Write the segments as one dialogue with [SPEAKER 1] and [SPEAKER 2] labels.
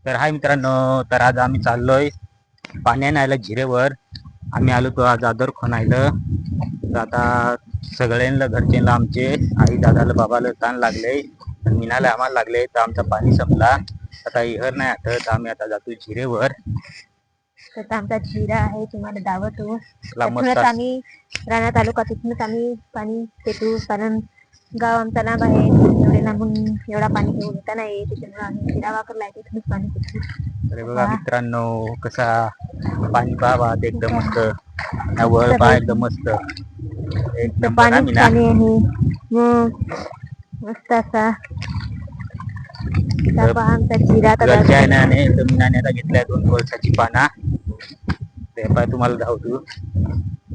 [SPEAKER 1] तर हाय मित्रांनो, तर आज आम्ही चाललोय पाणी आणायला जिरेवर. आम्ही आलो तो आज आदर खोनायला. तर आता सगळ्यांना घरच्यांना आमचे आई दादाला बाबाला ताण लागले, मिनाला आम्हाला लागले. तर आमचा पाणी संपला, आता इहर नाही आठत. आम्ही आता जातो जिरेवर.
[SPEAKER 2] तर आमचा जिरा आहे, तुम्हाला दावतो.
[SPEAKER 1] मस्त
[SPEAKER 2] तिथूनच आम्ही राणा तालुका, तिथूनच आम्ही पाणी पितो. कारण गाव आमचा लांब आहे, एवढे लांबून एवढा पाणी घेऊन येता नाही. त्याच्यामुळे आम्ही जिरा वापरलाय, तिथूनच पाणी पितो.
[SPEAKER 1] अरे बघा मित्रांनो, कसा पाणी पहा एकदम मस्त, वर पहा एकदम मस्त, एक नंबर.
[SPEAKER 2] पाणी पाणी आहे मस्त असा. आमचा जिरा
[SPEAKER 1] घरच्याने मीनाने आता घेतलाय 2 कोळसाची पाना. ते पाय तुम्हाला धावतो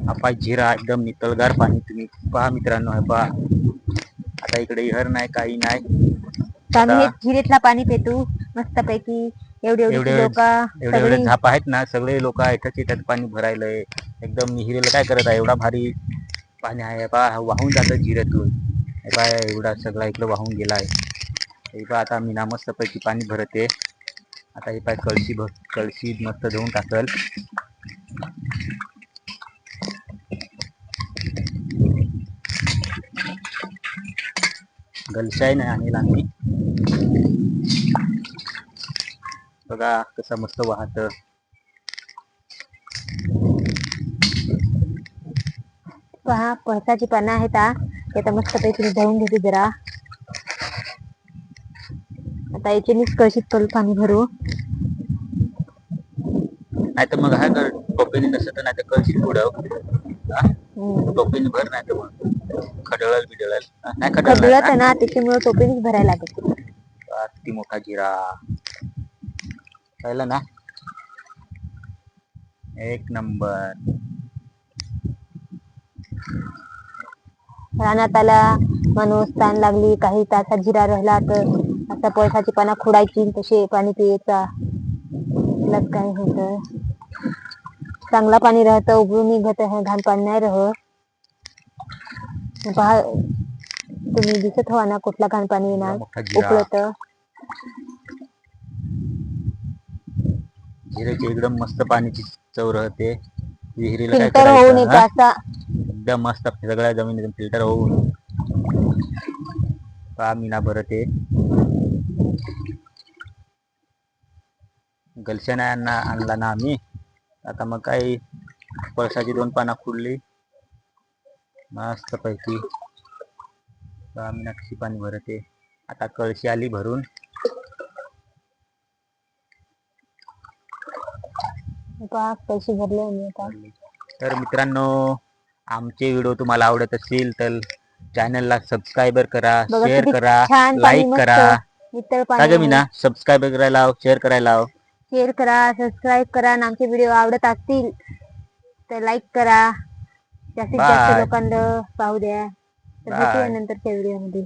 [SPEAKER 1] हा जिरा एकदम नितळगार पाणी. तुम्ही पहा मित्रांनो, हे पहा. आता इकडे इहर नाही, काही नाही.
[SPEAKER 2] आम्ही हे जिरेतला पाणी पितो मस्त पैकी. एवढे लोक,
[SPEAKER 1] एवढे झाप आहेत ना, सगळे लोक इथंच येतात पाणी भरायलंय. एकदम हिरेला काय करत आहे, एवढा भारी पाणी आहे पहा. वाहून जातं जिऱ्यातून, पहा एवढा सगळा इकडे वाहून गेलाय. आता मीना मस्त पैकी पाणी भरते. आता हे पाय कळशी मस्त धुवून टाकल. गलशाय नाही आणेल आम्ही. बघा कसं मस्त वाहत.
[SPEAKER 2] पहा पळसाची पानं आहेत. आता मस्त पैकी धुवून घेते जरा. आता याच्यानेच कळशीत पाणी भरू.
[SPEAKER 1] नाही तर मग हा टोपेनी नसत, नाही तर कळशीत बुडव. टोपेनी भर, नाही तर मग खडळल बिडळल. नाही
[SPEAKER 2] खडळत ना, त्याच्यामुळे टोपेनीच भरायला लागते.
[SPEAKER 1] किती मोठा जिरा पाहिला ना, एक नंबर.
[SPEAKER 2] रानात आला माणूस, ताण लागली, काही तासात जिरा राहिला तर असा पळसाची पानं खोडायची, तसे पाणी पियचा. काय होत, चांगला पाणी राहतं, उघडून निघत आहे, घाण पाणी नाही राहत. पहा तुम्ही, दिसत हवा ना कुठला घाण पाणी येणार उकळत.
[SPEAKER 1] जिऱ्याची एकदम मस्त पाण्याची चव राहते. विहिरीला काय
[SPEAKER 2] फिल्टर होऊन येते
[SPEAKER 1] करायचं,
[SPEAKER 2] असा.
[SPEAKER 1] एकदम मस्त सगळ्या जमिनीतून फिल्टर होऊन पहा मीना भरते. गलशा नाही आणला ना आम्ही. आता मग काही पळसाची 2 पानं खुडली मस्त पैकी. मीना कशी पाणी भरते. आता कळशी आली भरून.
[SPEAKER 2] पैसे भरले.
[SPEAKER 1] तर मित्रांनो, आमचे व्हिडिओ तुम्हाला आवडत असतील तर चॅनलला सबस्क्राईबर करा, शेअर करा, लाईक करा. का ग मीना, सबस्क्राईब करायला लाव, शेअर करायला लाव.
[SPEAKER 2] शेअर करा, सबस्क्राईब करा. आणि आमचे व्हिडिओ आवडत असतील तर लाईक करा. जास्तीत जास्त लोकांना पाहू द्या. तर भेटूया नंतरच्या व्हिडिओ मध्ये.